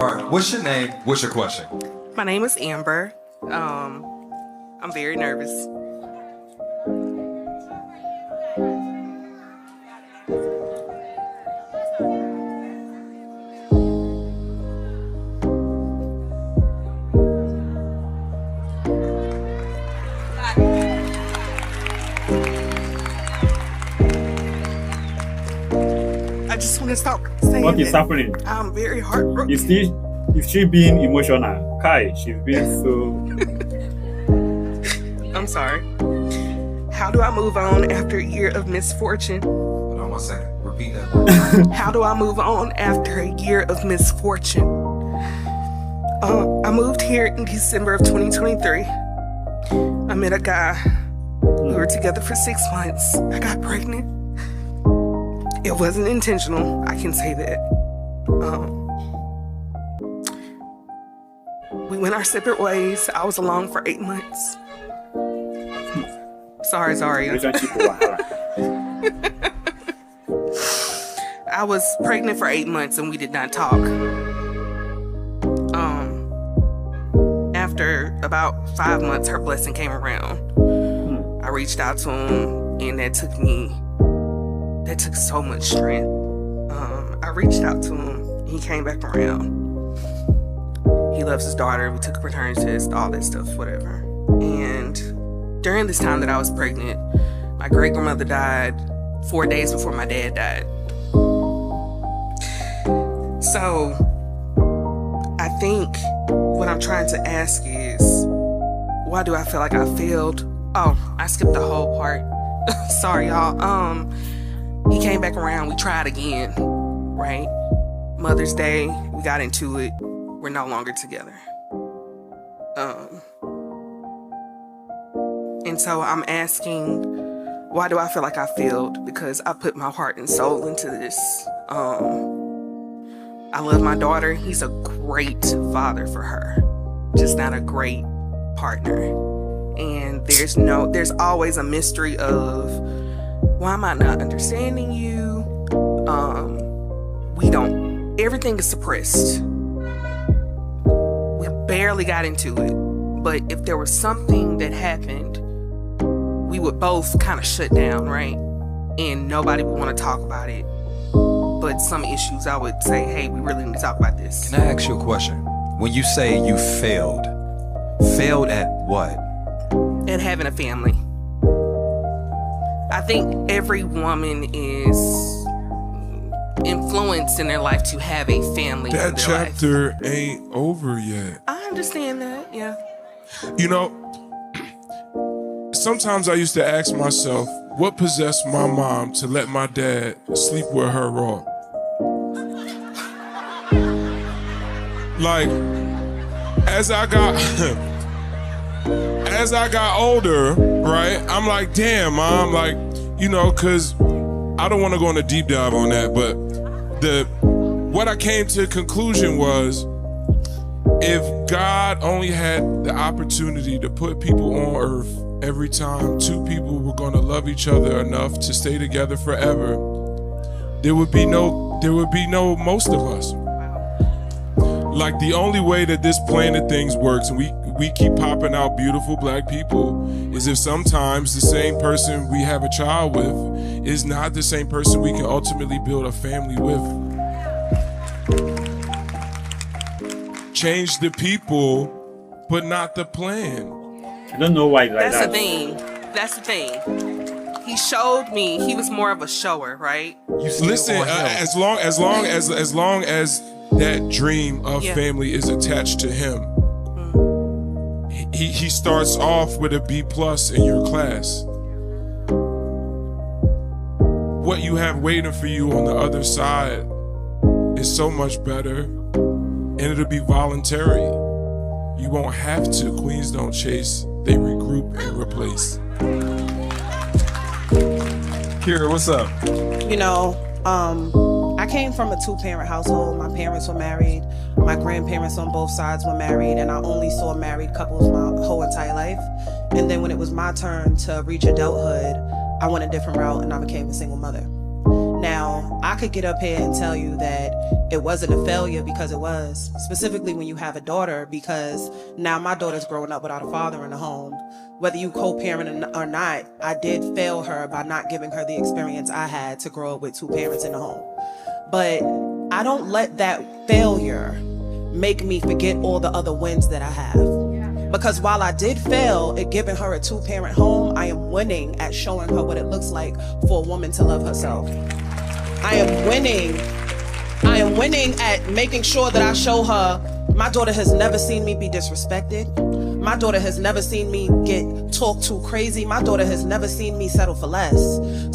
All right, what's your name? What's your question? My name is Amber. I'm very nervous. I just want to stop saying What is that. happening? I'm very heartbroken. Is she being emotional? Kai, she's being so... I'm sorry. How do I move on after a year of misfortune? Hold on 1 second. Repeat that. How do I move on after a year of misfortune? I moved here in December of 2023. I met a guy. We were together for 6 months. I got pregnant. It wasn't intentional, I can say that. We went our separate ways. I was alone for 8 months. Sorry, Zaria. I was pregnant for 8 months and we did not talk. After about 5 months, her blessing came around. I reached out to him and that took so much strength. I reached out to him and he came back around. He loves his daughter. We took a paternity test, all that stuff, whatever. And during this time that I was pregnant, my great grandmother died 4 days before my dad died. So I think what I'm trying to ask is, why do I feel like I failed? Oh, I skipped the whole part. Sorry, y'all. He came back around. We tried again, right? Mother's Day, we got into it. We're no longer together. And so I'm asking, why do I feel like I failed? Because I put my heart and soul into this. I love my daughter. He's a great father for her, just not a great partner. And there's always a mystery of, why am I not understanding you? Everything is suppressed. We barely got into it. But if there was something that happened, we would both kind of shut down, right? And nobody would want to talk about it. But some issues I would say, hey, we really need to talk about this. Can I ask you a question? When you say you failed at what? At having a family. I think every woman is influenced in their life to have a family. That in their chapter life. ain't over yet. I understand that, yeah. You know, sometimes I used to ask myself, what possessed my mom to let my dad sleep with her raw? Like, as I got older, right, I'm like, damn, Mom, like, cause I don't want to go on a deep dive on that, but what I came to the conclusion was, if God only had the opportunity to put people on earth every time two people were going to love each other enough to stay together forever, there would be no most of us. Like, the only way that this planet things works, and we keep popping out beautiful black people, is if sometimes the same person we have a child with is not the same person we can ultimately build a family with. Change the people, but not the plan. I don't know why like That's the thing. He showed me he was more of a shower, right? Listen, as long as that dream of family is attached to him, he starts off with a B+ in your class. What you have waiting for you on the other side is so much better, and it'll be voluntary. You won't have to. Queens don't chase, they regroup and replace. Kira, what's up? I came from a 2-parent household. My parents were married. My grandparents on both sides were married, and I only saw married couples my whole entire life. And then when it was my turn to reach adulthood, I went a different route and I became a single mother. Now, I could get up here and tell you that it wasn't a failure, because it was, specifically when you have a daughter, because now my daughter's growing up without a father in the home. Whether you co-parent or not, I did fail her by not giving her the experience I had to grow up with 2 parents in the home. But I don't let that failure make me forget all the other wins that I have. Because while I did fail at giving her a 2-parent home, I am winning at showing her what it looks like for a woman to love herself. I am winning at making sure that I show her my daughter has never seen me be disrespected. My daughter has never seen me get talked too crazy. My daughter has never seen me settle for less.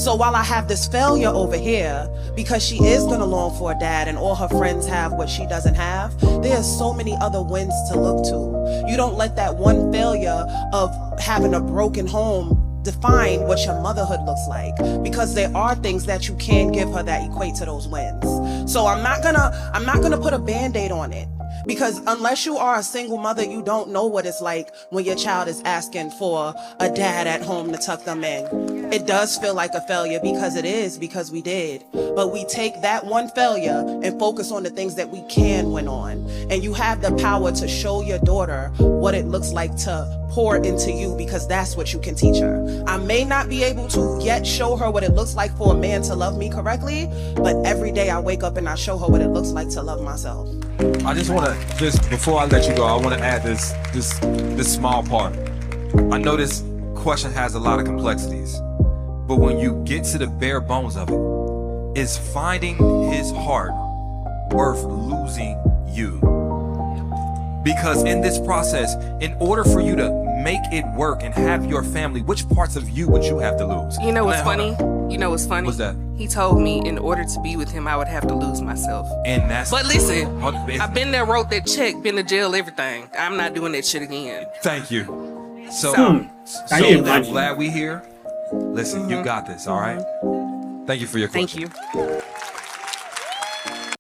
So while I have this failure over here, because she is gonna long for a dad and all her friends have what she doesn't have, there's so many other wins to look to. You don't let that one failure of having a broken home define what your motherhood looks like, because there are things that you can give her that equate to those wins. So I'm not gonna put a band-aid on it, because unless you are a single mother, you don't know what it's like when your child is asking for a dad at home to tuck them in. It does feel like a failure, because it is, because we did. But we take that one failure and focus on the things that we can win on. And you have the power to show your daughter what it looks like to pour into you, because that's what you can teach her. I may not be able to yet show her what it looks like for a man to love me correctly, but every day I wake up and I show her what it looks like to love myself. I just want to, before I let you go, I want to add this small part. I know this question has a lot of complexities, but when you get to the bare bones of it, is finding his heart worth losing you? Because in this process, in order for you to make it work and have your family, which parts of you would you have to lose? You know what's funny? You know what's funny? What's that? He told me in order to be with him, I would have to lose myself. And that's... But listen, I've been there, wrote that check, been to jail, everything. I'm not doing that shit again. Thank you. So Can you I'm imagine? glad we here. Listen, you got this, all right? Thank you for your question. Thank you.